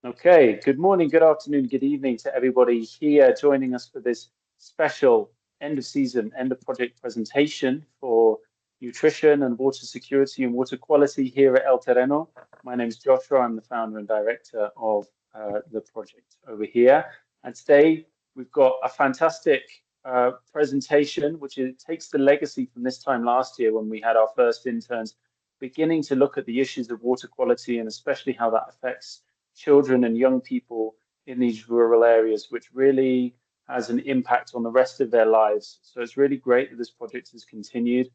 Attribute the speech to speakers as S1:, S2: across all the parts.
S1: Okay, good morning, good afternoon, good evening to everybody here joining us for this special end of season, end of project presentation for nutrition and water security and water quality here at El Terreno. My name is Joshua. I'm the founder and director of the project over here. And today we've got a fantastic presentation, takes the legacy from this time last year when we had our first interns beginning to look at the issues of water quality and especially how that affects children and young people in these rural areas, which really has an impact on the rest of their lives. So it's really great that this project has continued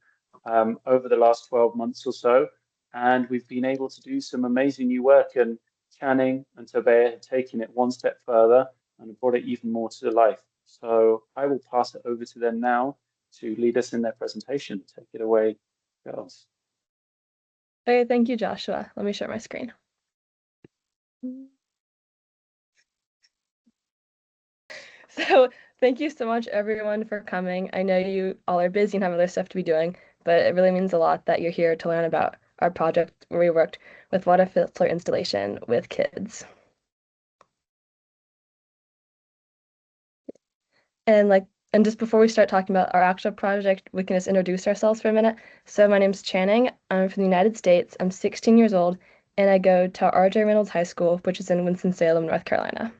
S1: over the last 12 months or so. And we've been able to do some amazing new work. And Channing and Tabea have taken it one step further and brought it even more to life. So I will pass it over to them now to lead us in their presentation. Take it away, girls.
S2: Okay, thank you, Joshua. Let me share my screen. So thank you so much, everyone, for coming. I know you all are busy and have other stuff to be doing, but it really means a lot that you're here to learn about our project where we worked with water filter installation with kids. And just before we start talking about our actual project, we can just introduce ourselves for a minute. So my name's Channing. I'm from the United States. I'm 16 years old, and I go to R.J. Reynolds High School, which is in Winston-Salem, North Carolina.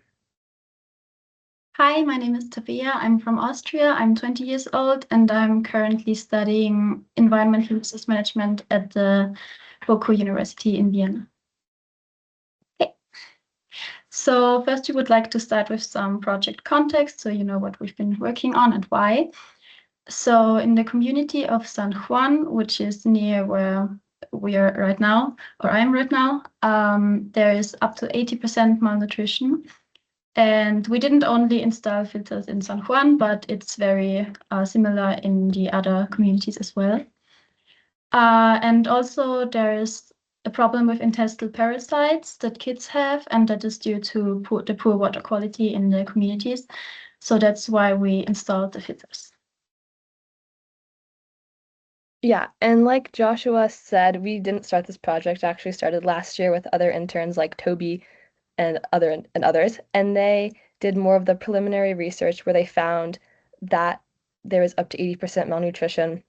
S3: Hi, my name is Tabea. I'm from Austria. I'm 20 years old, and I'm currently studying environmental resource management at the Boku University in Vienna. Okay. So first, we would like to start with some project context, so you know what we've been working on and why. So in the community of San Juan, which is near where we are right now, or I am right now, there is up to 80% malnutrition. And we didn't only install filters in San Juan, but it's very similar in the other communities as well. And also there is a problem with intestinal parasites that kids have, and that is due to the poor water quality in the communities. So that's why we installed the filters.
S2: Yeah, and like Joshua said, we didn't start this project, actually started last year with other interns like Toby and others, and they did more of the preliminary research where they found that there was up to 80% malnutrition.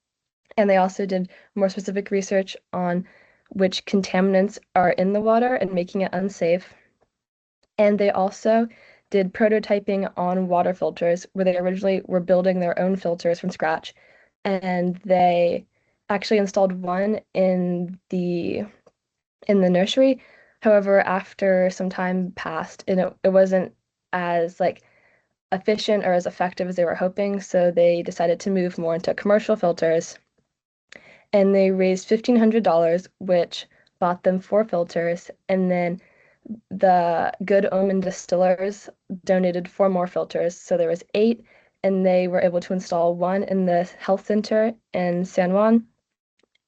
S2: And they also did more specific research on which contaminants are in the water and making it unsafe. And they also did prototyping on water filters where they originally were building their own filters from scratch. And they actually installed one in the nursery. However, after some time passed, it wasn't as efficient or as effective as they were hoping, so they decided to move more into commercial filters. And they raised $1,500, which bought them 4 filters, and then the Good Omen Distillers donated 4 more filters, so there was 8, and they were able to install one in the health center in San Juan,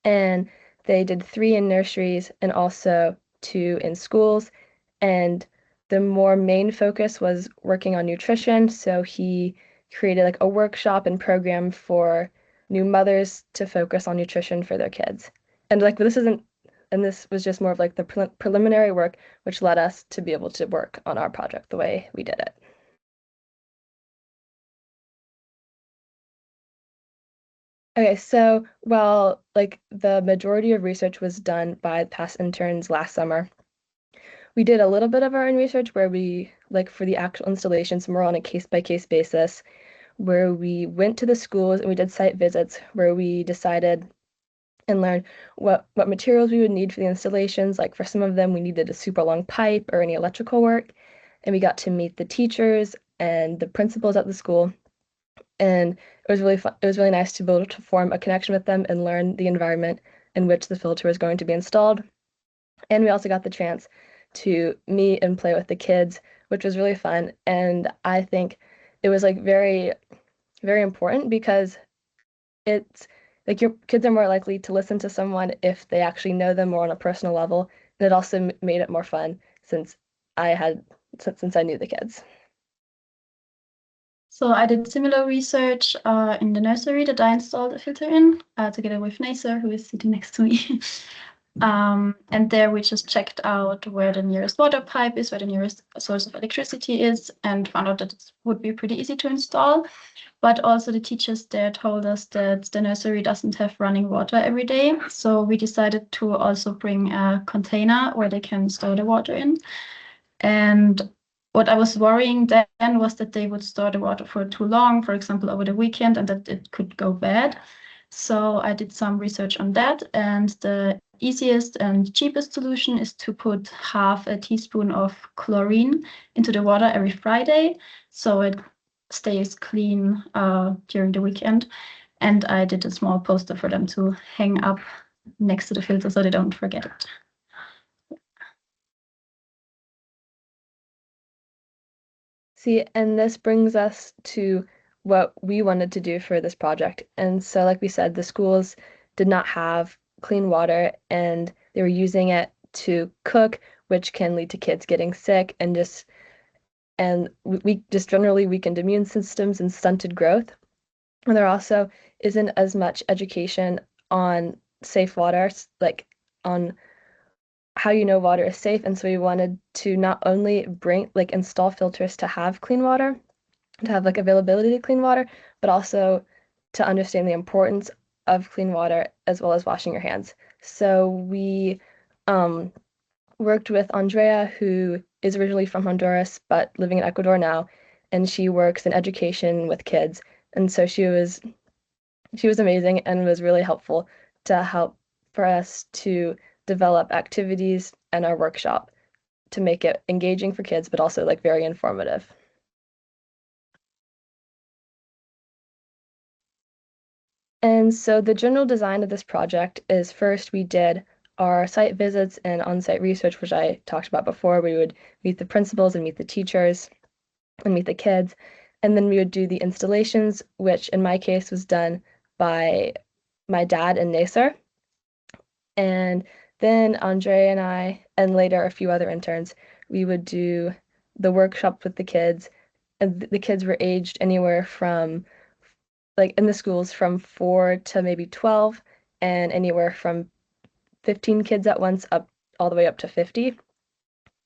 S2: and they did 3 in nurseries and also 2 in schools. And the more main focus was working on nutrition. So he created a workshop and program for new mothers to focus on nutrition for their kids. And this was just more of the preliminary work, which led us to be able to work on our project the way we did it. Okay, so while the majority of research was done by past interns last summer, we did a little bit of our own research where we, for the actual installations, more on a case-by-case basis, where we went to the schools and we did site visits where we decided and learned what materials we would need for the installations. Like for some of them, we needed a super long pipe or any electrical work. And we got to meet the teachers and the principals at the school. And it was really fun. It was really nice to be able to form a connection with them and learn the environment in which the filter was going to be installed. And we also got the chance to meet and play with the kids, which was really fun. And I think it was very, very important because it's your kids are more likely to listen to someone if they actually know them more on a personal level. And it also made it more fun since I knew the kids.
S3: So I did similar research in the nursery that I installed a filter in together with Naser, who is sitting next to me. And there we just checked out where the nearest water pipe is, where the nearest source of electricity is, and found out that it would be pretty easy to install. But also the teachers there told us that the nursery doesn't have running water every day. So we decided to also bring a container where they can store the water in. And what I was worrying then was that they would store the water for too long, for example, over the weekend, and that it could go bad. So I did some research on that, and the easiest and cheapest solution is to put half a teaspoon of chlorine into the water every Friday, so it stays clean during the weekend. And I did a small poster for them to hang up next to the filter so they don't forget it.
S2: See, and this brings us to what we wanted to do for this project. And so, like we said, the schools did not have clean water and they were using it to cook, which can lead to kids getting sick and we just generally weakened immune systems and stunted growth. And there also isn't as much education on safe water, like on how you know water is safe. And so we wanted to not only install filters to have clean water, to have like availability to clean water, but also to understand the importance of clean water as well as washing your hands. So we worked with Andrea, who is originally from Honduras but living in Ecuador now, and she works in education with kids. And so she was amazing and was really helpful to help for us to develop activities and our workshop to make it engaging for kids, but also like very informative. And so the general design of this project is first we did our site visits and on-site research, which I talked about before. We would meet the principals and meet the teachers and meet the kids. And then we would do the installations, which in my case was done by my dad and Nasser. And then Andre and I, and later a few other interns, we would do the workshop with the kids. And the kids were aged anywhere from, like in the schools, from 4 to maybe 12, and anywhere from 15 kids at once up all the way up to 50.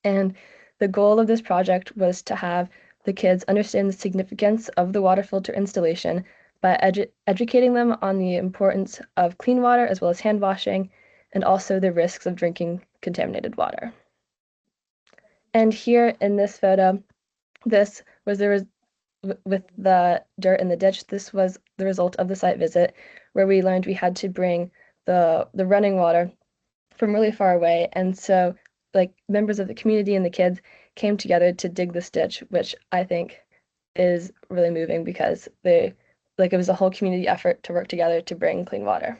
S2: And the goal of this project was to have the kids understand the significance of the water filter installation by educating them on the importance of clean water as well as hand washing and also the risks of drinking contaminated water. And here in this photo, this was with the dirt in the ditch, this was the result of the site visit where we learned we had to bring the running water from really far away. And so like members of the community and the kids came together to dig this ditch, which I think is really moving because it was a whole community effort to work together to bring clean water.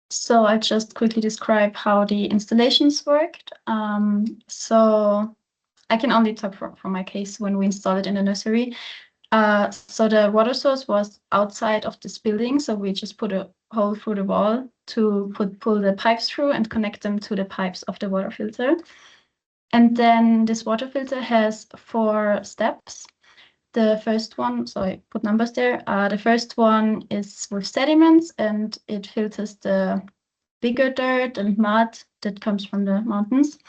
S3: So I just quickly describe how the installations worked. So I can only talk from my case when we installed it in the nursery. So the water source was outside of this building, so we just put a hole through the wall to pull the pipes through and connect them to the pipes of the water filter. And then this water filter has 4 steps. The first one, so I put numbers there. The first one is with sediments, and it filters the bigger dirt and mud that comes from the mountains.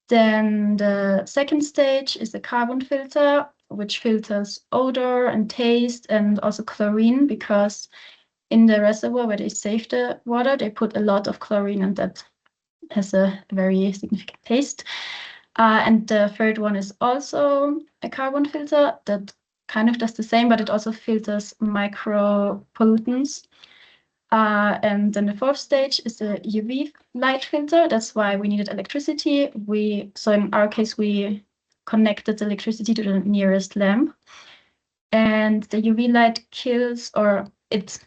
S3: Then the second stage is the carbon filter, which filters odor and taste and also chlorine, because in the reservoir where they save the water, they put a lot of chlorine and that has a very significant taste. And the third one is also a carbon filter that kind of does the same, but it also filters micro pollutants. And then the fourth stage is the UV light filter. That's why we needed electricity. So in our case, we connected the electricity to the nearest lamp. And the UV light kills, or it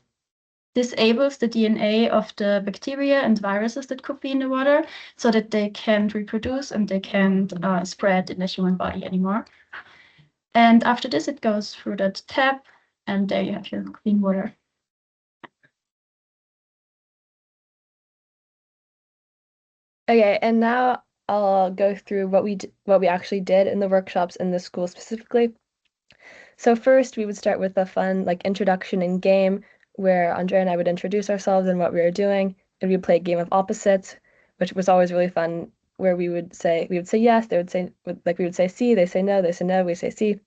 S3: disables the DNA of the bacteria and viruses that could be in the water so that they can't reproduce and they can't spread in the human body anymore. And after this, it goes through that tap, and there you have your clean water.
S2: Okay, and now I'll go through what we actually did in the workshops in the school specifically. So first we would start with a fun like introduction and game where Andrea and I would introduce ourselves and what we were doing, and we'd play a game of opposites, which was always really fun, where we would say yes, they would say like we would say C, they say no, we say C,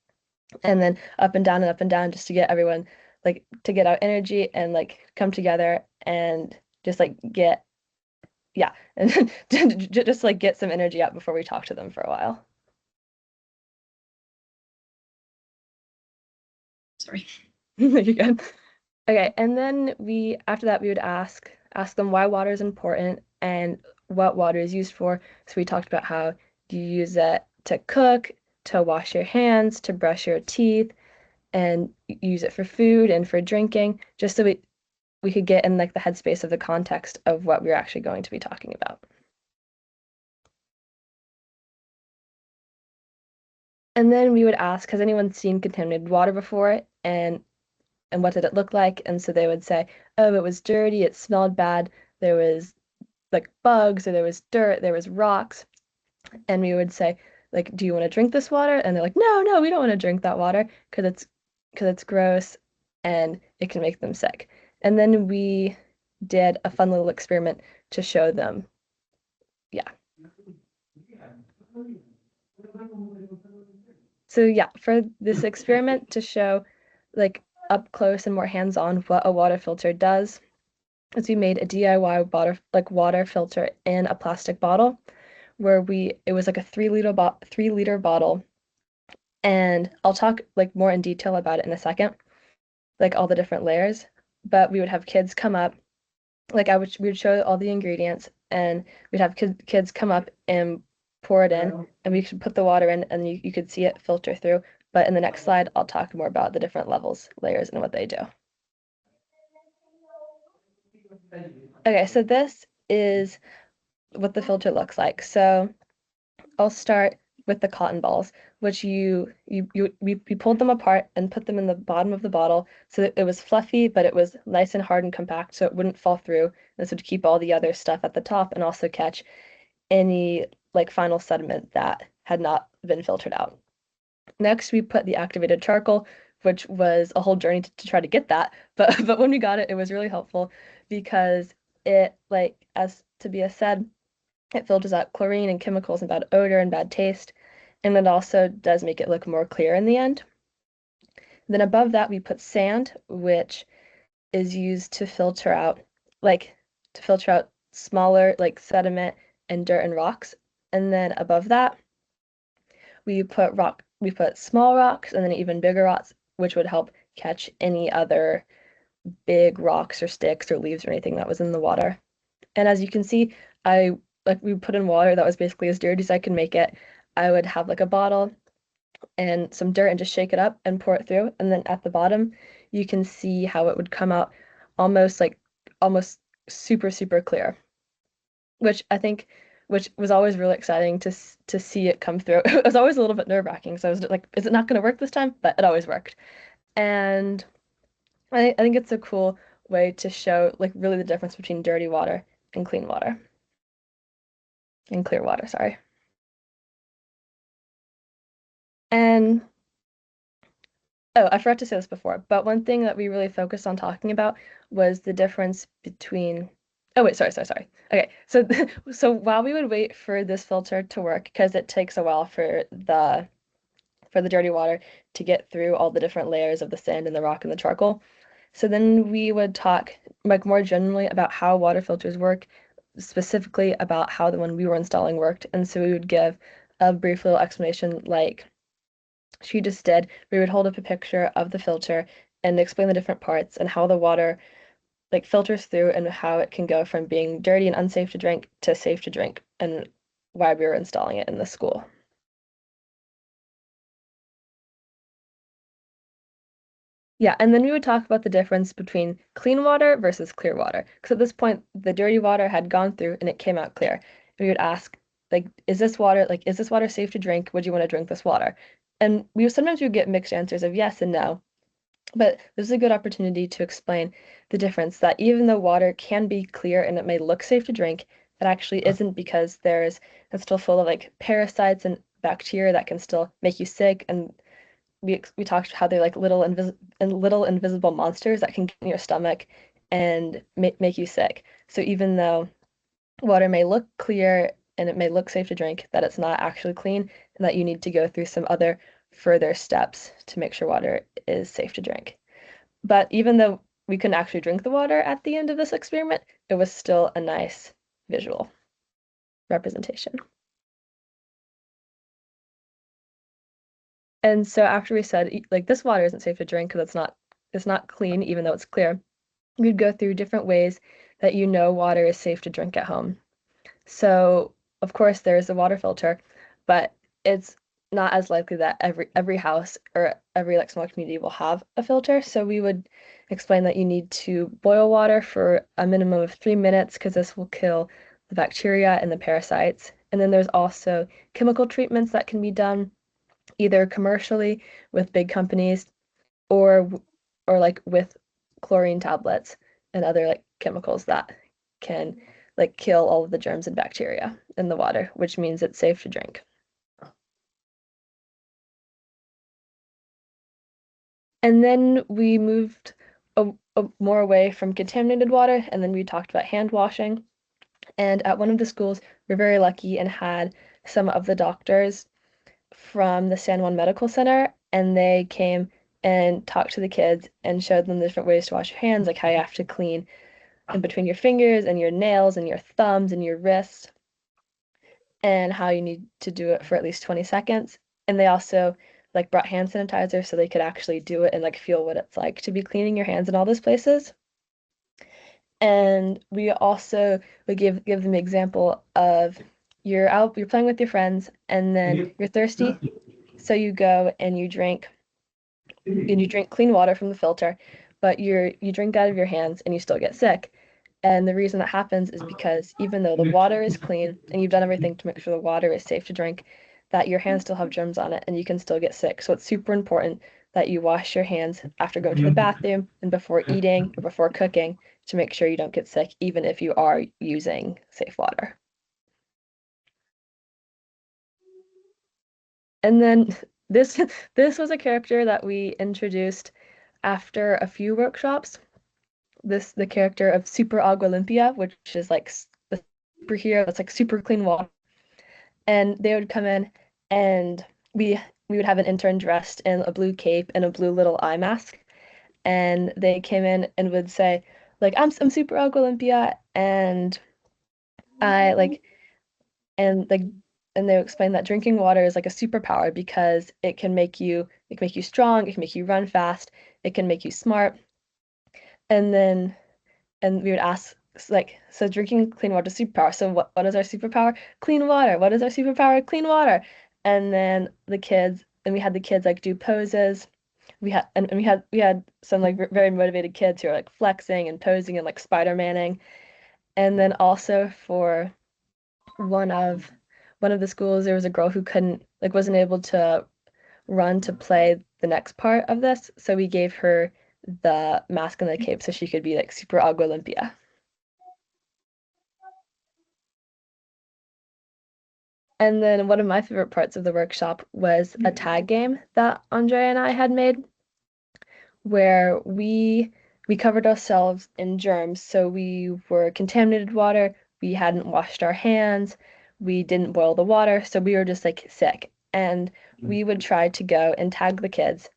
S2: and then up and down just to get everyone like to get our energy and like come together and just like get yeah, and just like get some energy up before we talk to them for a while.
S3: Sorry.
S2: You're good. Okay, and then after that we would ask them why water is important and what water is used for. So we talked about how you use it to cook, to wash your hands, to brush your teeth, and use it for food and for drinking, just so we could get in like the headspace of the context of what we're actually going to be talking about. And then we would ask, has anyone seen contaminated water before? And what did it look like? And so they would say, oh, it was dirty, it smelled bad, there was like bugs, or there was dirt, there was rocks. And we would say, like, do you want to drink this water? And they're like, no, we don't want to drink that water because it's gross and it can make them sick. And then we did a fun little experiment to show them. Yeah. So yeah, for this experiment to show like up close and more hands-on what a water filter does, is we made a DIY water filter in a plastic bottle where it was like a 3-liter bottle, and I'll talk like more in detail about it in a second, like all the different layers. But we would have kids come up, like we would show all the ingredients, and we'd have kids come up and pour it in, and we could put the water in, and you could see it filter through. But in the next slide, I'll talk more about the different levels, layers, and what they do. Okay, so this is what the filter looks like. So I'll start with the cotton balls, which we pulled them apart and put them in the bottom of the bottle so that it was fluffy, but it was nice and hard and compact, so it wouldn't fall through. This would keep all the other stuff at the top and also catch any like final sediment that had not been filtered out. Next, we put the activated charcoal, which was a whole journey to try to get that, but when we got it, it was really helpful because it, like as Tabea said, it filters out chlorine and chemicals and bad odor and bad taste, and it also does make it look more clear in the end. Then above that, we put sand, which is used to filter out smaller like sediment and dirt and rocks. And then above that, we put small rocks and then even bigger rocks, which would help catch any other big rocks or sticks or leaves or anything that was in the water. And as you can see, we put in water that was basically as dirty as I could make it. I would have like a bottle and some dirt and just shake it up and pour it through. And then at the bottom, you can see how it would come out almost super, super clear, which was always really exciting to see it come through. It was always a little bit nerve-wracking. So I was like, is it not going to work this time? But it always worked. And I think it's a cool way to show like really the difference between dirty water and clean water. And clear water, sorry. And oh, I forgot to say this before, but one thing that we really focused on talking about was the difference between. Oh wait, sorry. Okay, so while we would wait for this filter to work, because it takes a while for the dirty water to get through all the different layers of the sand and the rock and the charcoal. So then we would talk like more generally about how water filters work, specifically about how the one we were installing worked. And so we would give a brief little explanation like she just did. We would hold up a picture of the filter and explain the different parts and how the water like filters through and how it can go from being dirty and unsafe to drink to safe to drink and why we were installing it in the school. Yeah, and then we would talk about the difference between clean water versus clear water. Because at this point, the dirty water had gone through and it came out clear. And we would ask, like, is this water safe to drink? Would you want to drink this water? And sometimes we would get mixed answers of yes and no. But this is a good opportunity to explain the difference that even though water can be clear and it may look safe to drink, it actually isn't because it's still full of like parasites and bacteria that can still make you sick and we talked how they're like little invisible monsters that can get in your stomach and make you sick. So even though water may look clear and it may look safe to drink, that it's not actually clean, and that you need to go through some other further steps to make sure water is safe to drink. But even though we couldn't actually drink the water at the end of this experiment, it was still a nice visual representation. And so after we said, like, this water isn't safe to drink because it's not clean, even though it's clear, we'd go through different ways that you know water is safe to drink at home. So, of course, there is a water filter, but it's not as likely that every house or every like small community will have a filter. So we would explain that you need to boil water for a minimum of 3 minutes because this will kill the bacteria and the parasites. And then there's also chemical treatments that can be done either commercially with big companies or like with chlorine tablets and other like chemicals that can like kill all of the germs and bacteria in the water, which means it's safe to drink. And then we moved more away from contaminated water, and then we talked about hand washing. And at one of the schools, we're very lucky and had some of the doctors from the San Juan Medical Center, and they came and talked to the kids and showed them the different ways to wash your hands, like how you have to clean in between your fingers and your nails and your thumbs and your wrists, and how you need to do it for at least 20 seconds. And they also like brought hand sanitizer so they could actually do it and like feel what it's like to be cleaning your hands in all those places. And we also would give them the example of you're playing with your friends and then you're thirsty, so you go and you drink clean water from the filter, but you drink out of your hands and you still get sick. And the reason that happens is because even though the water is clean and you've done everything to make sure the water is safe to drink, that your hands still have germs on it and you can still get sick. So it's super important that you wash your hands after going to the bathroom and before eating or before cooking to make sure you don't get sick, even if you are using safe water. And then this was a character that we introduced after a few workshops. The character of Super Agua Limpia, which is like the superhero that's like super clean water. And they would come in and we would have an intern dressed in a blue cape and a blue little eye mask. And they came in and would say, like, I'm Super Agua Limpia, and I like and like and they would explain that drinking water is like a superpower because it can make you strong, it can make you run fast, it can make you smart. And then we would ask like, so drinking clean water is superpower. So what is our superpower? Clean water. What is our superpower? Clean water. And then we had the kids like do poses. We had some like very motivated kids who are like flexing and posing and like Spider-Manning. And then also for one of the schools, there was a girl who wasn't able to run to play the next part of this, so we gave her the mask and the cape so she could be like Super Agua Limpia. And then one of my favorite parts of the workshop was a tag game that Andre and I had made, where we covered ourselves in germs. So we were contaminated water, we hadn't washed our hands, we didn't boil the water, so we were just like sick. And we would try to go and tag the kids.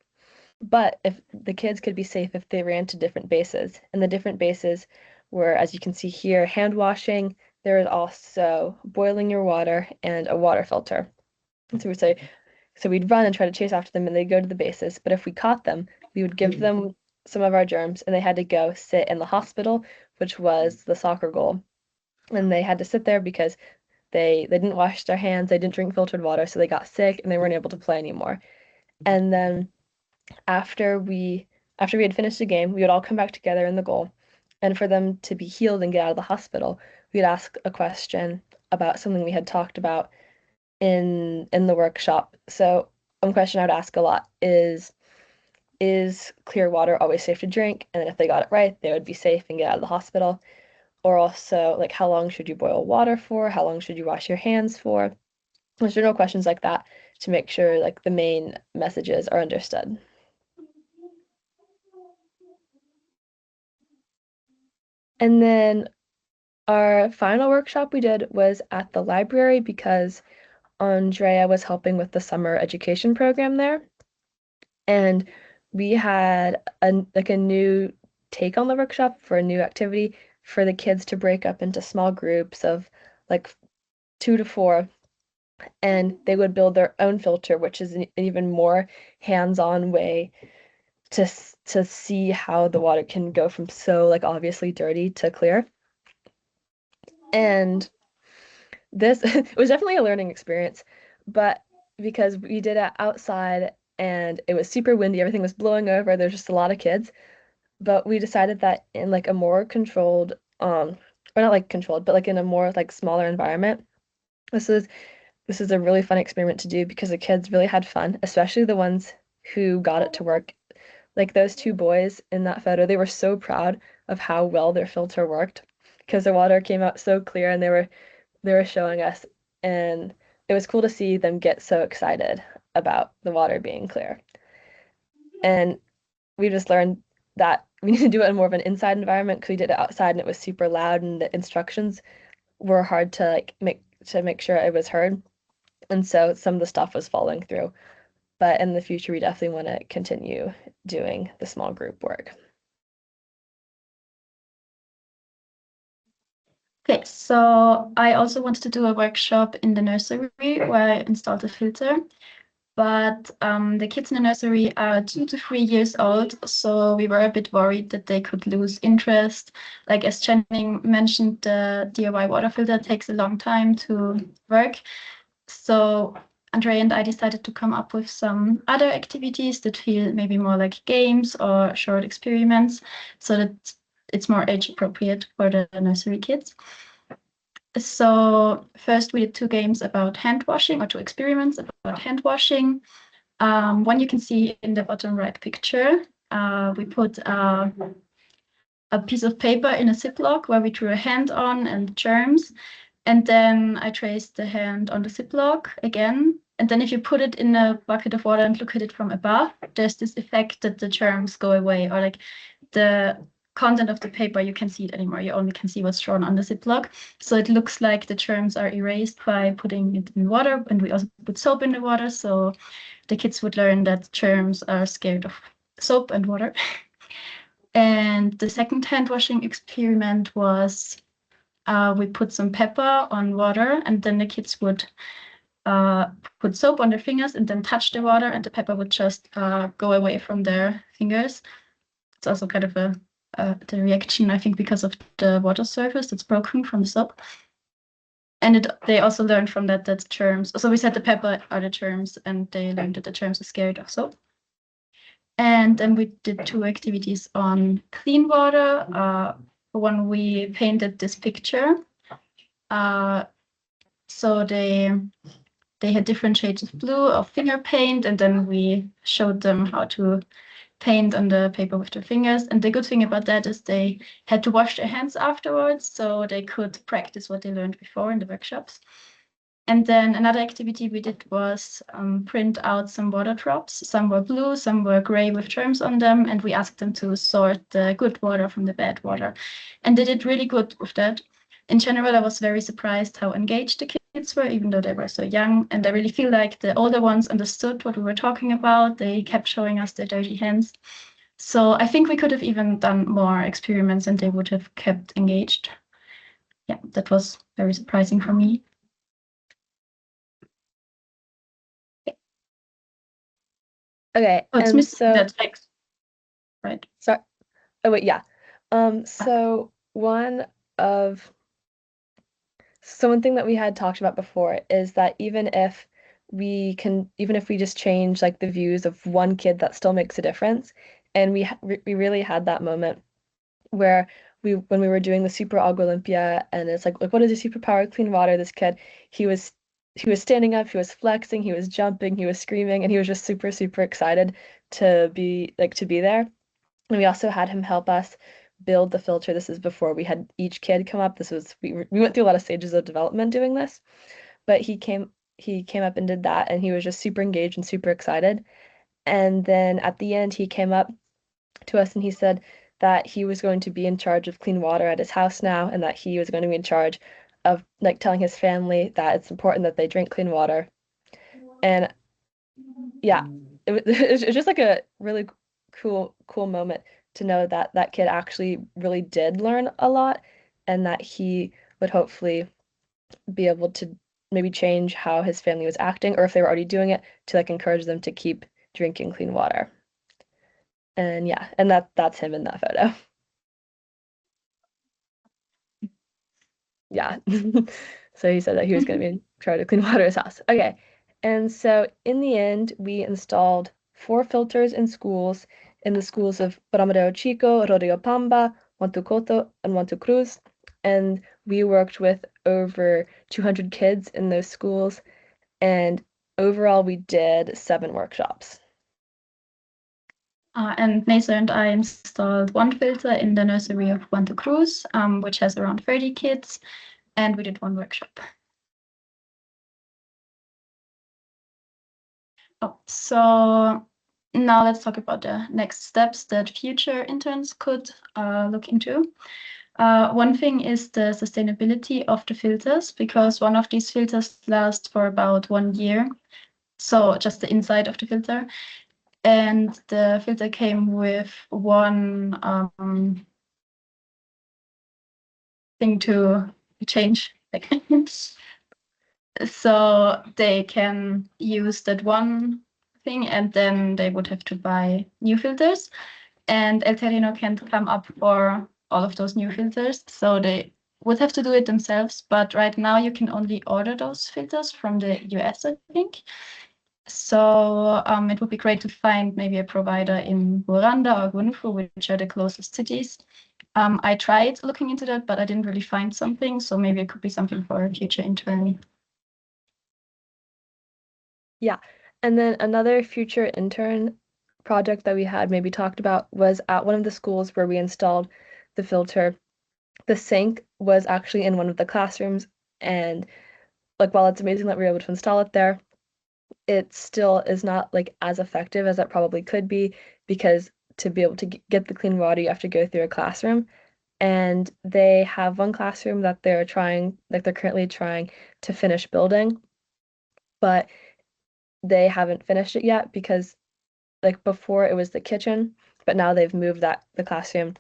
S2: But if the kids could be safe if they ran to different bases. And the different bases were, as you can see here, hand washing. There is also boiling your water and a water filter. And so we'd run and try to chase after them and they'd go to the bases. But if we caught them, we would give them some of our germs and they had to go sit in the hospital, which was the soccer goal. And they had to sit there because they didn't wash their hands, they didn't drink filtered water, so they got sick and they weren't able to play anymore. And then after we had finished the game, we would all come back together in the goal. And for them to be healed and get out of the hospital, we'd ask a question about something we had talked about in the workshop. So one question I would ask a lot is clear water always safe to drink? And then if they got it right, they would be safe and get out of the hospital. Or also, like, how long should you boil water for? How long should you wash your hands for? There's general questions like that to make sure like the main messages are understood. And then our final workshop we did was at the library because Andrea was helping with the summer education program there. And we had a new take on the workshop for a new activity for the kids to break up into small groups of like 2 to 4, and they would build their own filter, which is an even more hands-on way to see how the water can go from so like obviously dirty to clear. And this it was definitely a learning experience, but because we did it outside and it was super windy, everything was blowing over, there's just a lot of kids. But we decided that in like a more controlled, or not like controlled, but like in a more like smaller environment, this is a really fun experiment to do because the kids really had fun, especially the ones who got it to work. Like those 2 boys in that photo, they were so proud of how well their filter worked because the water came out so clear, and they were showing us, and it was cool to see them get so excited about the water being clear. And we just learned that we need to do it in more of an inside environment because we did it outside and it was super loud and the instructions were hard to like make sure it was heard. And so some of the stuff was falling through. But in the future, we definitely want to continue doing the small group work.
S3: Okay, so I also wanted to do a workshop in the nursery where I installed a filter, but the kids in the nursery are 2 to 3 years old, so we were a bit worried that they could lose interest. Like as Channing mentioned, the DIY water filter takes a long time to work. So Andrea and I decided to come up with some other activities that feel maybe more like games or short experiments so that it's more age appropriate for the nursery kids. So first we did 2 games about hand washing, or 2 experiments about hand washing. One you can see in the bottom right picture. We put a piece of paper in a Ziploc where we drew a hand on and germs. And then I traced the hand on the Ziploc again. And then if you put it in a bucket of water and look at it from above, there's this effect that the germs go away, or like the content of the paper, you can see it anymore. You only can see what's drawn on the Ziploc. So it looks like the germs are erased by putting it in water. And we also put soap in the water. So the kids would learn that germs are scared of soap and water. And the second hand washing experiment was we put some pepper on water, and then the kids would put soap on their fingers and then touch the water, and the pepper would just go away from their fingers. It's also kind of the reaction, I think, because of the water surface that's broken from the soap. And they also learned from that germs. So we said the pepper are the germs, and they learned that the germs are scared of soap. And then we did 2 activities on clean water. One, we painted this picture. So they had different shades of blue of finger paint, and then we showed them how to paint on the paper with their fingers. And the good thing about that is they had to wash their hands afterwards, so they could practice what they learned before in the workshops. And then another activity we did was print out some water drops. Some were blue, some were gray with germs on them, and we asked them to sort the good water from the bad water. And they did really good with that. In general, I was very surprised how engaged the kids were, even though they were so young. And I really feel like the older ones understood what we were talking about. They kept showing us their dirty hands. So I think we could have even done more experiments and they would have kept engaged. Yeah, that was very surprising for me.
S2: Okay,
S3: Oh, it's
S2: and
S3: missing
S2: so
S3: that text, right?
S2: sorry. Oh wait, yeah. So one thing that we had talked about before is that even if we just change like the views of one kid, that still makes a difference. And we really had that moment where when we were doing the Super Agua Olympia, and it's like what is a superpower? Clean water. This kid, he was standing up, he was flexing, he was jumping, he was screaming, and he was just super, super excited to be there. And we also had him help us build the filter. This is before we had each kid come up. We went through a lot of stages of development doing this, but he he came up and did that, and he was just super engaged and super excited. And then at the end, he came up to us and he said that he was going to be in charge of clean water at his house now, and that he was going to be in charge of like telling his family that it's important that they drink clean water. And yeah, it was just like a really cool moment to know that that kid actually really did learn a lot, and that he would hopefully be able to maybe change how his family was acting, or if they were already doing it, to like encourage them to keep drinking clean water. And yeah, and that's him in that photo. Yeah. So he said that he was going to be trying to clean water his house. Okay. And so in the end, we installed 4 filters in schools, in the schools of Bramadero Chico, Rodrigo Pamba, Montecoto, and Monte Cruz. And we worked with over 200 kids in those schools. And overall, we did 7 workshops.
S3: And Nesa and I installed 1 filter in the nursery of Monte Cruz, which has around 30 kids, and we did 1 workshop. Oh, so now let's talk about the next steps that future interns could look into. One thing is the sustainability of the filters, because one of these filters lasts for about 1 year. So just the inside of the filter. And the filter came with one thing to change. So they can use that one thing, and then they would have to buy new filters. And El Terreno can't come up for all of those new filters, so they would have to do it themselves. But right now you can only order those filters from the US, I think. So it would be great to find maybe a provider in Buranda or Gunufu, which are the closest cities. I tried looking into that, but I didn't really find something. So maybe it could be something for a future intern.
S2: Yeah. And then another future intern project that we had maybe talked about was at one of the schools where we installed the filter. The sink was actually in one of the classrooms, and like while it's amazing that we were able to install it there, it still is not like as effective as it probably could be, because to be able to get the clean water, you have to go through a classroom. And they have one classroom that they're trying, like they're currently trying to finish building, but they haven't finished it yet because like before it was the kitchen, but now they've moved that the classroom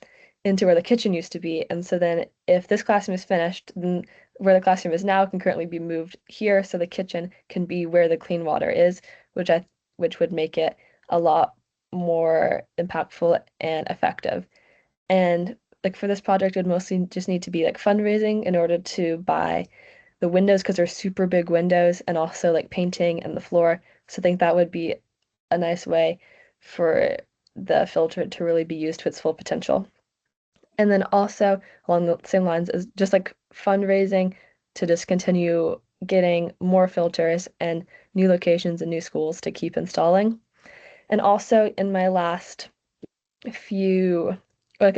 S2: into where the kitchen used to be. And so then if this classroom is finished, then where the classroom is now can currently be moved here, so the kitchen can be where the clean water is, which would make it a lot more impactful and effective. And like for this project, it would mostly just need to be like fundraising in order to buy the windows, because they're super big windows, and also like painting and the floor. So I think that would be a nice way for the filter to really be used to its full potential. And then also along the same lines is just like fundraising to just continue getting more filters and new locations and new schools to keep installing. And also in my last few, like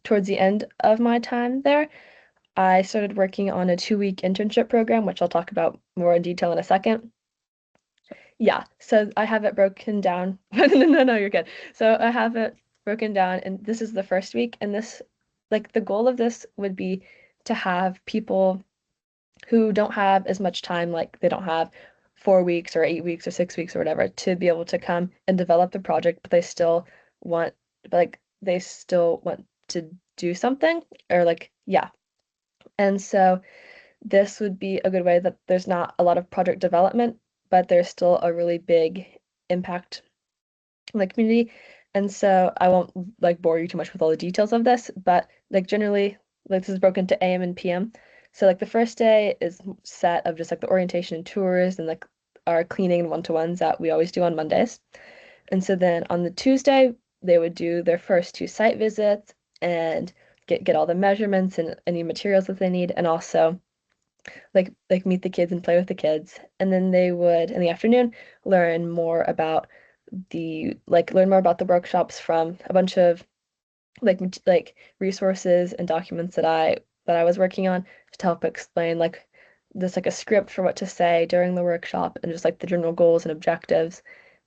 S2: towards the end of my time there, I started working on a 2-week internship program, which I'll talk about more in detail in a second. Yeah, so I have it broken down. No, you're good. So I have it broken down, and this is the first week, and this, like, the goal of this would be to have people who don't have as much time, like they don't have 4 weeks or 8 weeks or 6 weeks or whatever, to be able to come and develop the project, but want, they still want to do something, or like, yeah. And so this would be a good way that there's not a lot of project development, but there's still a really big impact in the community. And so I won't like bore you too much with all the details of this, but like generally, like this is broken to AM and PM. So like the first day is set of just like the orientation and tours and like our cleaning and one-to-ones that we always do on Mondays. And so then on the Tuesday, they would do their first 2 site visits and get all the measurements and any materials that they need, and also like meet the kids and play with the kids. And then they would in the afternoon learn more about the workshops from a bunch of like resources and documents that I was working on to help explain like this like a script for what to say during the workshop and just like the general goals and objectives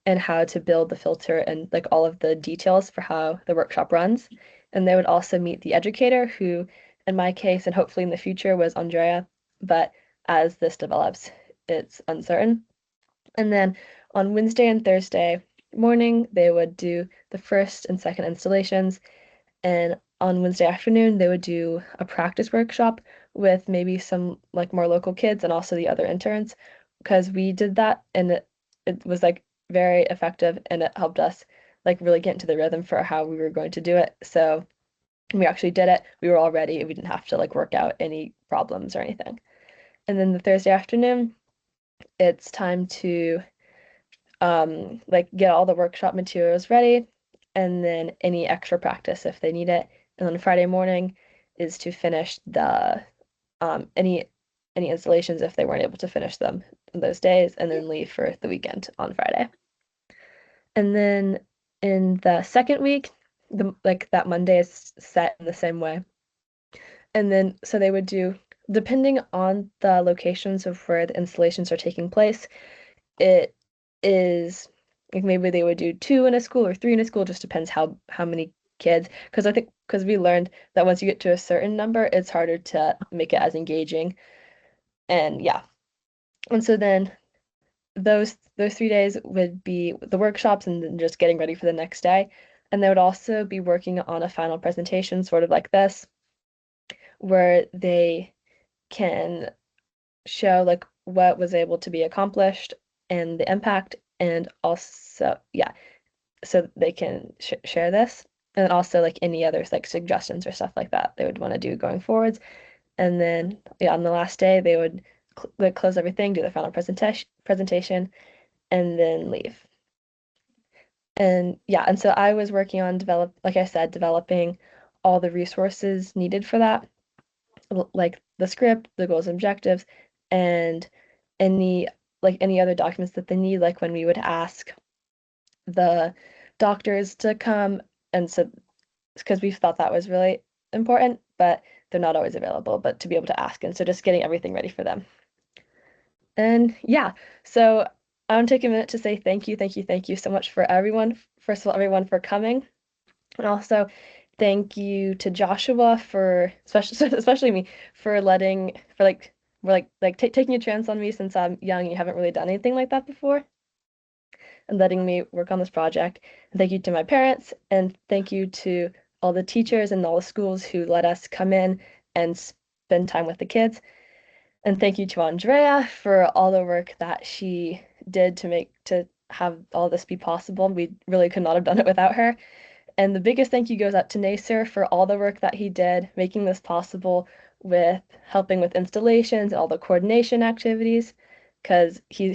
S2: and how to build the filter and like all of the details for how the workshop runs. And they would also meet the educator who, in my case, and hopefully in the future, was Andrea. But as this develops, it's uncertain. And then on Wednesday and Thursday morning, they would do the first and second installations. And on Wednesday afternoon, they would do a practice workshop with maybe some like more local kids and also the other interns because we did that and it was like very effective and it helped us like really get into the rhythm for how we were going to do it. So we actually did it. We were all ready. We didn't have to like work out any problems or anything. And then the Thursday afternoon, it's time to like get all the workshop materials ready and then any extra practice if they need it. And then Friday morning is to finish the any installations if they weren't able to finish them those days and then leave for the weekend on Friday. And then in the second week, like that Monday is set in the same way. And then so they would do depending on the locations of where the installations are taking place, it is like maybe they would do 2 in a school or 3 in a school, just depends how many kids. Because I think because we learned that once you get to a certain number, it's harder to make it as engaging. And yeah. And so then those 3 days would be the workshops and then just getting ready for the next day. And they would also be working on a final presentation, sort of like this, where they can show like what was able to be accomplished and the impact and also yeah so they can share this and also like any others like suggestions or stuff like that they would want to do going forwards and then yeah on the last day they would like close everything do the final presentation and then leave and yeah and so I was working on like I said developing all the resources needed for that like the script, the goals and objectives, and any any other documents that they need, like when we would ask the doctors to come, and so because we thought that was really important, but they're not always available, but to be able to ask, and so just getting everything ready for them. And yeah, so I want to take a minute to say thank you so much for everyone. First of all, everyone for coming. And also, thank you to Joshua for especially me for letting for like taking a chance on me since I'm young. You haven't really done anything like that before, and letting me work on this project. And thank you to my parents, and thank you to all the teachers and all the schools who let us come in and spend time with the kids. And thank you to Andrea for all the work that she did to have all this be possible. We really could not have done it without her. And the biggest thank you goes out to Nasir for all the work that he did, making this possible with helping with installations and all the coordination activities, because he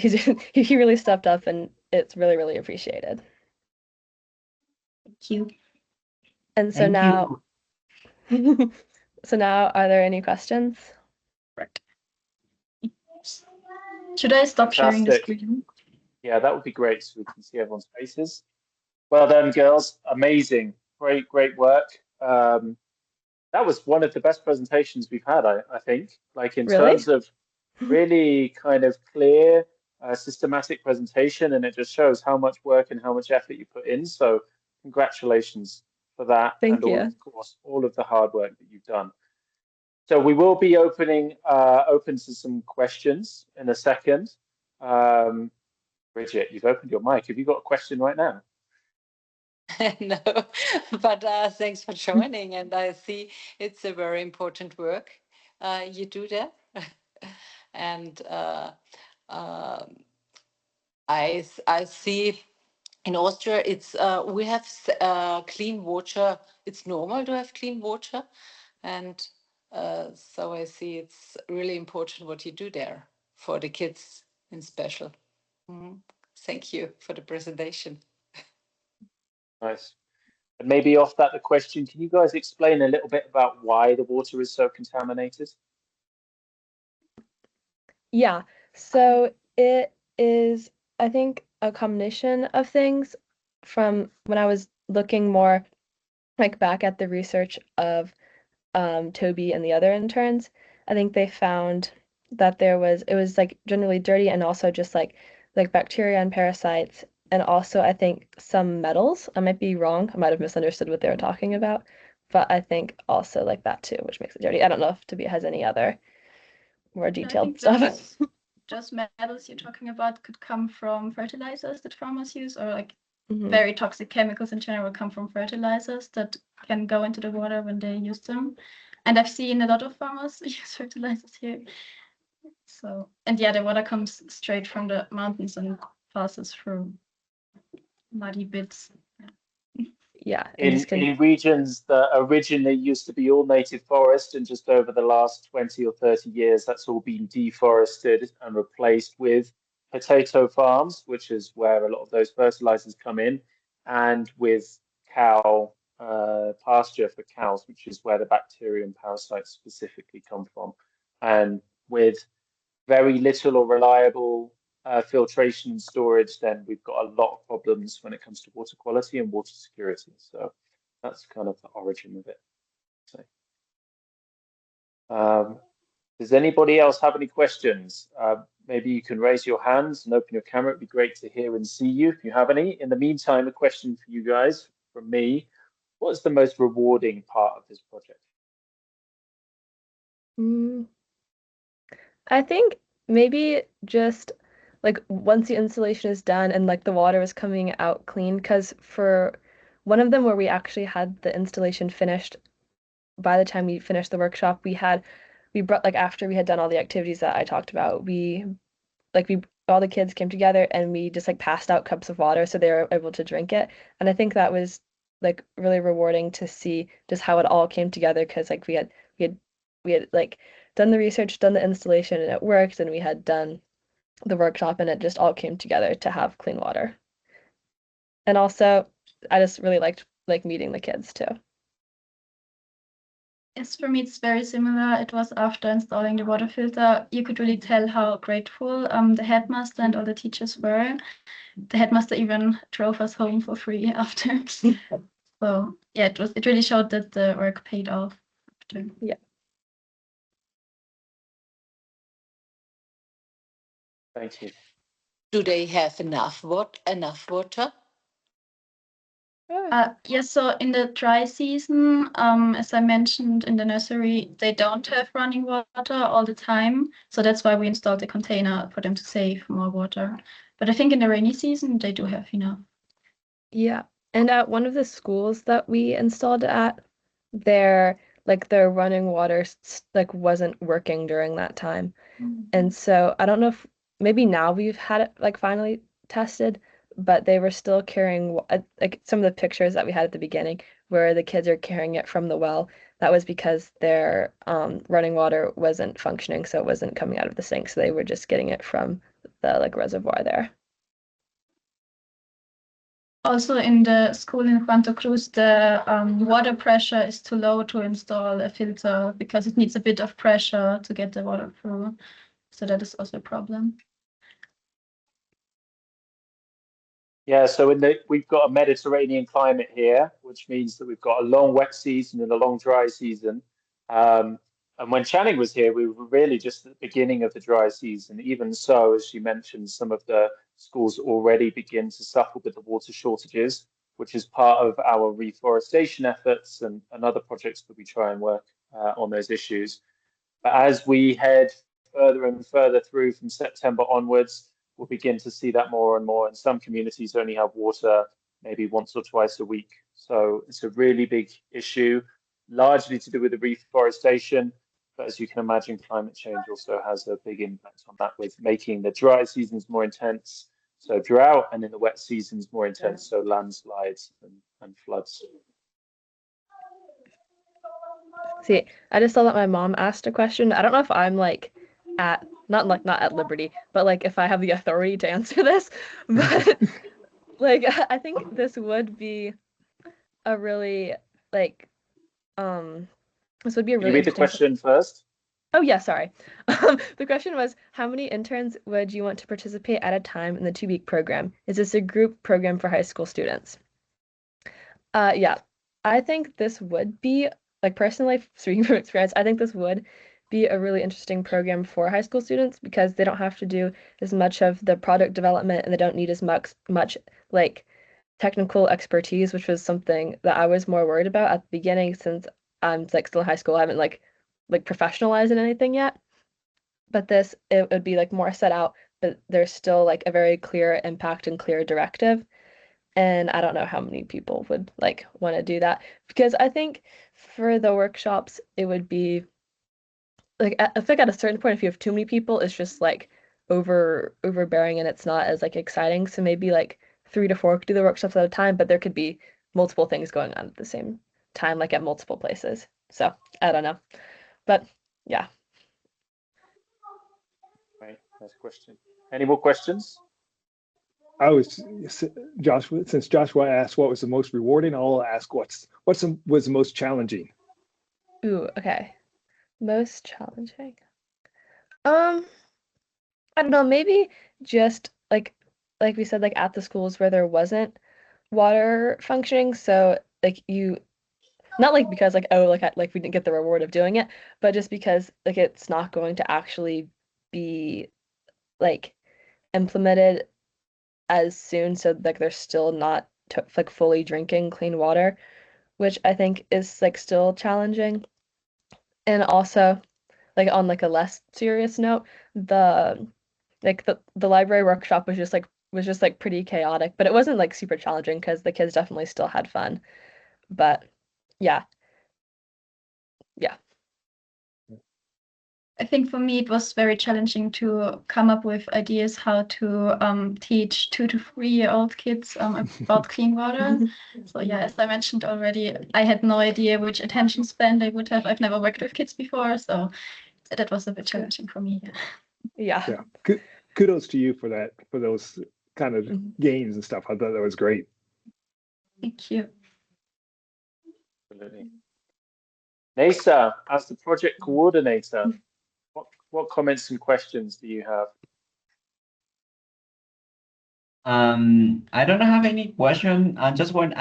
S2: really stepped up and it's really, really appreciated.
S3: Thank you.
S2: And so now, so now, are there any questions?
S3: Right. Should I stop sharing the
S1: Fantastic.
S3: screen?
S1: Yeah, that would be great so we can see everyone's faces. Well done, girls. Amazing. Great, great work. That was one of the best presentations we've had, I think. Like in
S2: Really?
S1: terms of really kind of clear, systematic presentation, and it just shows how much work and how much effort you put in. So congratulations for that,
S2: Thank
S1: and all,
S2: you.
S1: of course, all of the hard work that you've done. So we will be open to some questions in a second. Bridget, you've opened your mic. Have you got a question right now?
S4: No, but thanks for joining. And I see it's a very important work you do there. And I see in Austria it's we have clean water. It's normal to have clean water, and so I see it's really important what you do there for the kids in special. Thank you for the presentation.
S1: Nice. And maybe off that the question, can you guys explain a little bit about why the water is so contaminated?
S2: Yeah, so it is, I think, a combination of things from when I was looking more like back at the research of Toby and the other interns. I think they found that it was like generally dirty and also just like bacteria and parasites and also I think some metals. I might be wrong. I might have misunderstood what they were talking about, but I think also like that too, which makes it dirty. I don't know if Tabea has any other more
S3: I
S2: detailed
S3: think
S2: stuff.
S3: just metals you're talking about could come from fertilizers that farmers use, or like
S2: Mhm.
S3: very toxic chemicals in general come from fertilizers that can go into the water when they use them. And I've seen a lot of farmers use fertilizers here. So, and yeah, the water comes straight from the mountains and passes through muddy bits.
S2: Yeah, and just can
S1: In regions that originally used to be all native forest, and just over the last 20 or 30 years, that's all been deforested and replaced with potato farms, which is where a lot of those fertilizers come in, and with cow pasture for cows, which is where the bacteria and parasites specifically come from. And with very little or reliable filtration and storage, then we've got a lot of problems when it comes to water quality and water security. So that's kind of the origin of it. So, does anybody else have any questions? Maybe you can raise your hands and open your camera. It'd be great to hear and see you if you have any. In the meantime, a question for you guys from me. What's the most rewarding part of this project?
S2: I think maybe just like once the installation is done and like the water is coming out clean, because for one of them where we actually had the installation finished, by the time we finished the workshop, we brought like after we had done all the activities that I talked about, we all the kids came together and we just like passed out cups of water so they were able to drink it. And I think that was like really rewarding to see just how it all came together because like we had like done the research, done the installation and it worked and we had done the workshop and it just all came together to have clean water. And also I just really liked like meeting the kids too.
S3: Yes, for me, it's very similar. It was after installing the water filter. You could really tell how grateful the headmaster and all the teachers were. The headmaster even drove us home for free after. So yeah, it really showed that the work paid off after.
S2: Yeah.
S1: Thank you.
S4: Do they have enough water?
S3: Yes, so in the dry season, as I mentioned in the nursery, they don't have running water all the time. So that's why we installed the container for them to save more water. But I think in the rainy season, they do have enough.
S2: Yeah. And at one of the schools that we installed it at, their running water like wasn't working during that time. And so I don't know if maybe now we've had it like finally tested, but they were still carrying like some of the pictures that we had at the beginning where the kids are carrying it from the well. That was because their running water wasn't functioning, so it wasn't coming out of the sink. So they were just getting it from the like reservoir there.
S3: Also in the school in Juan Cruz, the water pressure is too low to install a filter because it needs a bit of pressure to get the water through. So that is also a problem.
S1: Yeah, so we've got a Mediterranean climate here, which means that we've got a long wet season and a long dry season. And when Channing was here, we were really just at the beginning of the dry season. Even so, as you mentioned, some of the schools already begin to suffer with the water shortages, which is part of our reforestation efforts and other projects that we try and work on those issues. But as we head further and further through from September onwards, we'll begin to see that more and more. And some communities only have water maybe once or twice a week. So it's a really big issue, largely to do with the reforestation. But as you can imagine, climate change also has a big impact on that, with making the dry seasons more intense, so drought, and in the wet seasons more intense, so landslides and floods.
S2: See, I just saw that my mom asked a question. I don't know if I'm like not at liberty, but like if I have the authority to answer this, but like I think this would be a really like this would be a
S1: Can you
S2: really
S1: read the
S2: interesting
S1: question first?
S2: Oh yeah, sorry. The question was, how many interns would you want to participate at a time in the 2-week program? Is this a group program for high school students? Yeah, I think this would be, like personally, speaking from experience, I think this would be a really interesting program for high school students because they don't have to do as much of the product development and they don't need as much like technical expertise, which was something that I was more worried about at the beginning since I'm like still in high school. I haven't like professionalized in anything yet. But this it would be like more set out, but there's still like a very clear impact and clear directive. And I don't know how many people would like want to do that because I think for the workshops it would be like I think at a certain point if you have too many people it's just like overbearing and it's not as like exciting. So maybe like 3 to 4 could do the workshops at a time, but there could be multiple things going on at the same time, like at multiple places. So I don't know. But yeah.
S1: Right, nice question. Any more questions?
S5: Joshua, since Joshua asked what was the most rewarding, I'll ask was the most challenging.
S2: Ooh, okay. Most challenging. I don't know, maybe just like we said, like at the schools where there wasn't water functioning. So like you not like because like oh like we didn't get the reward of doing it, but just because like it's not going to actually be like implemented as soon. So like they're still not like fully drinking clean water, which I think is like still challenging. And also like on like a less serious note, the library workshop was just like pretty chaotic, but it wasn't like super challenging because the kids definitely still had fun. But yeah, yeah.
S3: I think for me it was very challenging to come up with ideas how to teach 2 to 3 year old kids about clean water. So yeah, as I mentioned already, I had no idea which attention span they would have. I've never worked with kids before, so that was a bit challenging for me.
S2: Yeah.
S5: Yeah. Kudos to you for that, for those kind of gains and stuff. I thought that was great.
S3: Thank you.
S1: Absolutely. Nasa, as the project coordinator, what comments and questions do you have?
S6: I don't have any question. What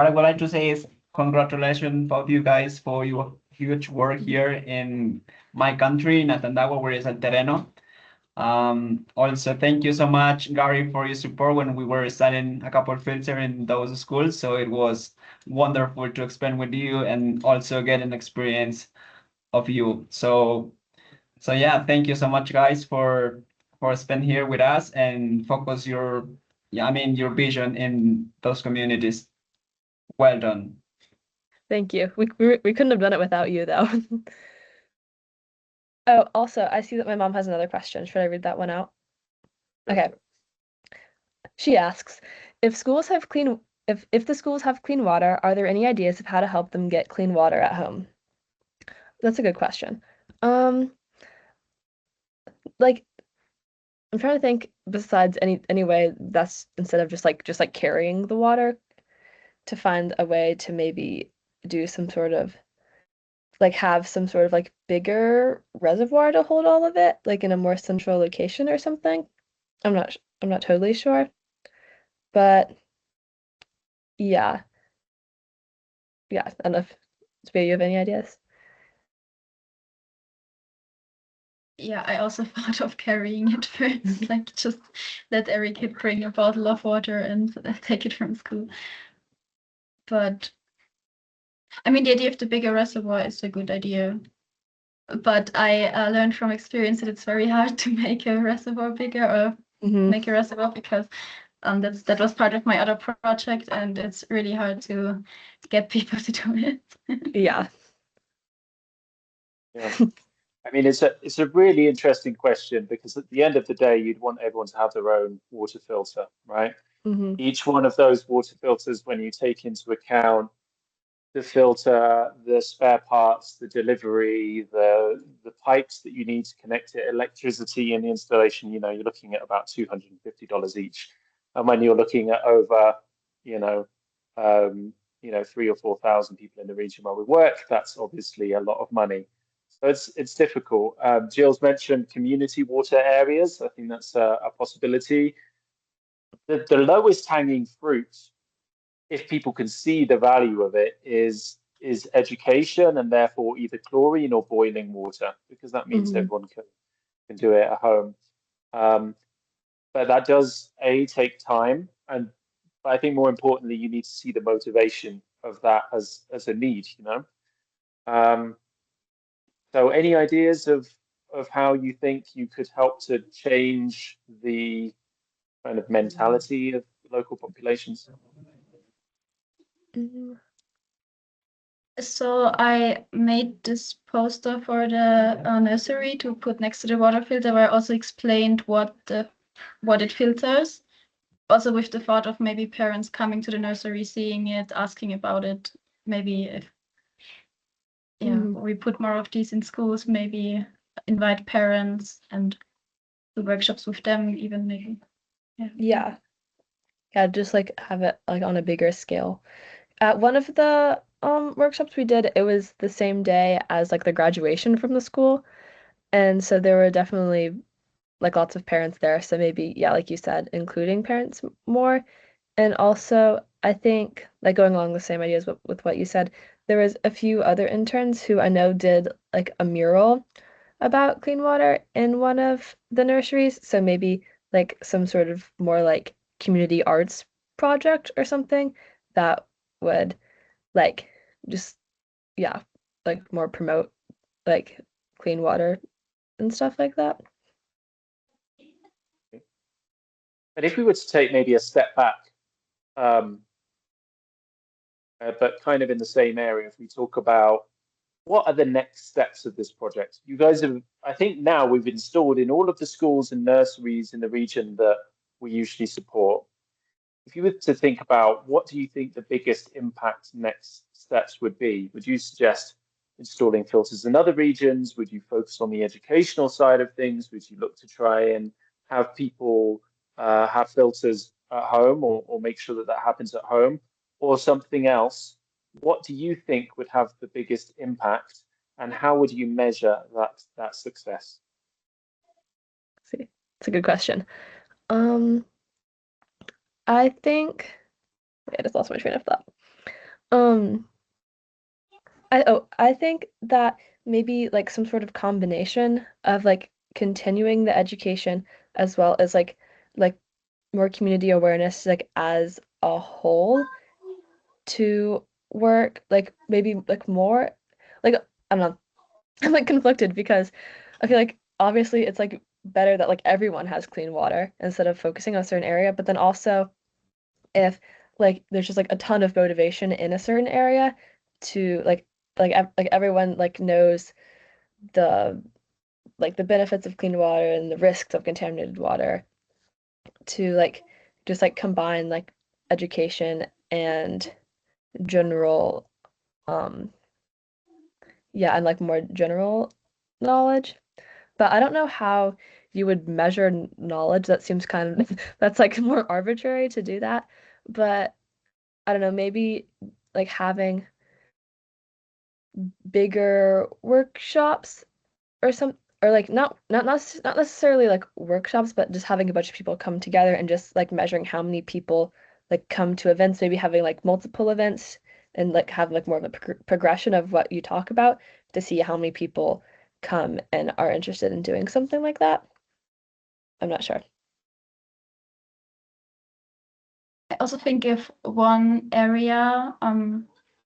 S6: I would like to say is congratulations both you guys for your huge work here in my country, in Atandagua, where is El Terreno. Also, thank you so much, Gary, for your support when we were studying a couple of fields here in those schools. So it was wonderful to expand with you and also get an experience of you. So yeah, thank you so much, guys, for spending here with us and focus your your vision in those communities. Well done.
S2: Thank you. We couldn't have done it without you though. Oh, also, I see that my mom has another question. Should I read that one out? Okay. She asks, if the schools have clean water, are there any ideas of how to help them get clean water at home? That's a good question. Like I'm trying to think besides any way that's instead of just like carrying the water to find a way to maybe do some sort of like have some sort of like bigger reservoir to hold all of it, like in a more central location or something. I'm not totally sure. But yeah. Yeah, I don't know if Tabea, you have any ideas?
S3: Yeah, I also thought of carrying it first, like just let every kid bring a bottle of water and take it from school. But I mean, the idea of the bigger reservoir is a good idea. But I learned from experience that it's very hard to make a reservoir bigger or make a reservoir because that was part of my other project and it's really hard to get people to do it.
S2: Yeah.
S1: Yeah. I mean, it's a really interesting question because at the end of the day, you'd want everyone to have their own water filter, right? Each one of those water filters, when you take into account the filter, the spare parts, the delivery, the pipes that you need to connect it, electricity and the installation, you're looking at about $250 each. And when you're looking at over, you know, 3,000 or 4,000 people in the region where we work, that's obviously a lot of money. So it's difficult. Jill's mentioned community water areas. I think that's a possibility. The lowest hanging fruit, if people can see the value of it, is is education, and therefore either chlorine or boiling water, because that means everyone can do it at home. But that does take time, but I think more importantly, you need to see the motivation of that as a need, you know. So any ideas of how you think you could help to change the kind of mentality of local populations?
S3: So I made this poster for the nursery to put next to the water filter, where I also explained what it filters. Also with the thought of maybe parents coming to the nursery, seeing it, asking about it. Maybe if we put more of these in schools, maybe invite parents and do workshops with them, even maybe.
S2: Yeah, just like have it like on a bigger scale. At one of the workshops we did, it was the same day as like the graduation from the school. And so there were definitely like lots of parents there. So maybe, yeah, like you said, including parents more. And also, I think like going along the same ideas with what you said, there was a few other interns who I know did like a mural about clean water in one of the nurseries. So maybe like some sort of more like community arts project or something that would like just yeah, like more promote like clean water and stuff like that.
S1: And if we were to take maybe a step back, but kind of in the same area, if we talk about what are the next steps of this project? You guys have, I think now we've installed in all of the schools and nurseries in the region that we usually support. If you were to think about what do you think the biggest impact next steps would be, would you suggest installing filters in other regions? Would you focus on the educational side of things? Would you look to try and have people have filters at home, or make sure that that happens at home, or something else? What do you think would have the biggest impact, and how would you measure that success?
S2: See, it's a good question. I think I just lost my train of thought. I think that maybe like some sort of combination of like continuing the education as well as like more community awareness like as a whole to work like maybe like more like I don't know. I'm like conflicted because I feel like obviously it's like better that like everyone has clean water instead of focusing on a certain area, but then also if like there's just like a ton of motivation in a certain area to like everyone like knows the like the benefits of clean water and the risks of contaminated water to like just like combine like education and general um yeah and like more general knowledge. But I don't know how you would measure knowledge. That seems kind of that's like more arbitrary to do that. But I don't know, maybe like having bigger workshops or some or like not necessarily like workshops, but just having a bunch of people come together and just like measuring how many people like come to events, maybe having like multiple events and like have like more of a progression of what you talk about to see how many people come and are interested in doing something like that. I'm not sure.
S3: I also think if one area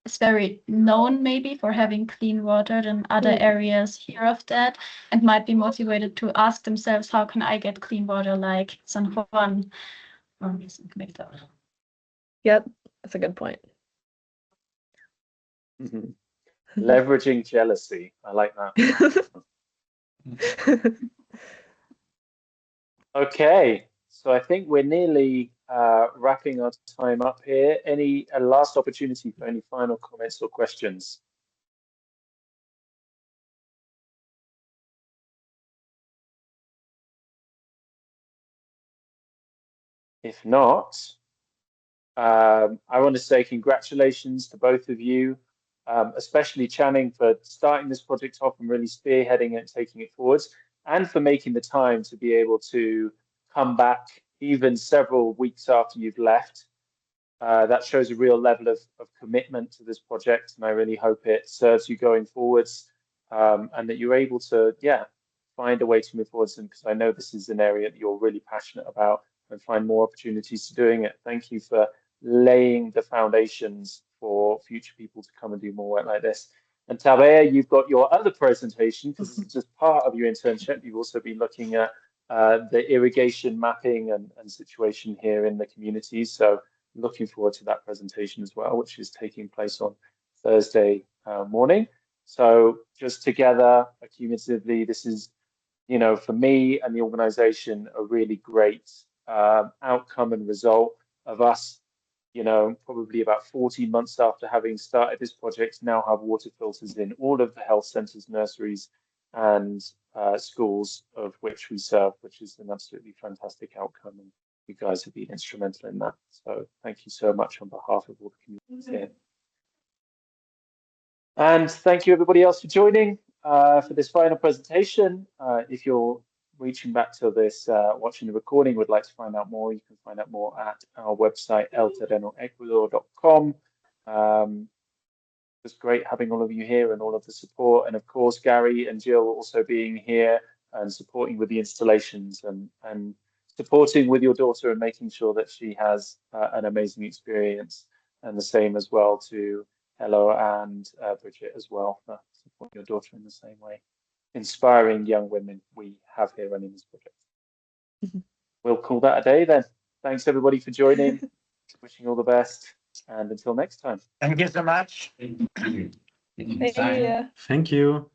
S3: is very known maybe for having clean water, then other areas hear of that and might be motivated to ask themselves, how can I get clean water like San Juan or something like that.
S2: Yep, that's a good point.
S1: Leveraging jealousy. I like that. Okay, so I think we're nearly wrapping our time up here. Any last opportunity for any final comments or questions? If not, I want to say congratulations to both of you, especially Channing for starting this project off and really spearheading it and taking it forwards, and for making the time to be able to come back even several weeks after you've left That shows a real level of commitment to this project, and I really hope it serves you going forwards, and that you're able to, find a way to move forwards. And because I know this is an area that you're really passionate about, and find more opportunities to doing it. Thank you for laying the foundations for future people to come and do more work like this. And Tabea, you've got your other presentation, because this is just part of your internship. You've also been looking at the irrigation mapping and situation here in the community. So looking forward to that presentation as well, which is taking place on Thursday morning. So just together, accumulatively, this is, for me and the organization, a really great outcome and result of us, probably about 14 months after having started this project, now have water filters in all of the health centres, nurseries, and schools of which we serve, which is an absolutely fantastic outcome. And you guys have been instrumental in that. So thank you so much on behalf of all the communities here. And thank you everybody else for joining for this final presentation. If you're reaching back to this, watching the recording, would like to find out more, you can find out more at our website, elterrenoecuador.com. It was great having all of you here and all of the support. And of course, Gary and Jill also being here and supporting with the installations and supporting with your daughter and making sure that she has an amazing experience. And the same as well to Hello and Bridget as well for supporting your daughter in the same way. Inspiring young women we have here running this project. We'll call that a day then. Thanks everybody for joining. Wishing all the best, and until next time.
S6: Thank you so much.
S2: Thank you.
S7: Thank you.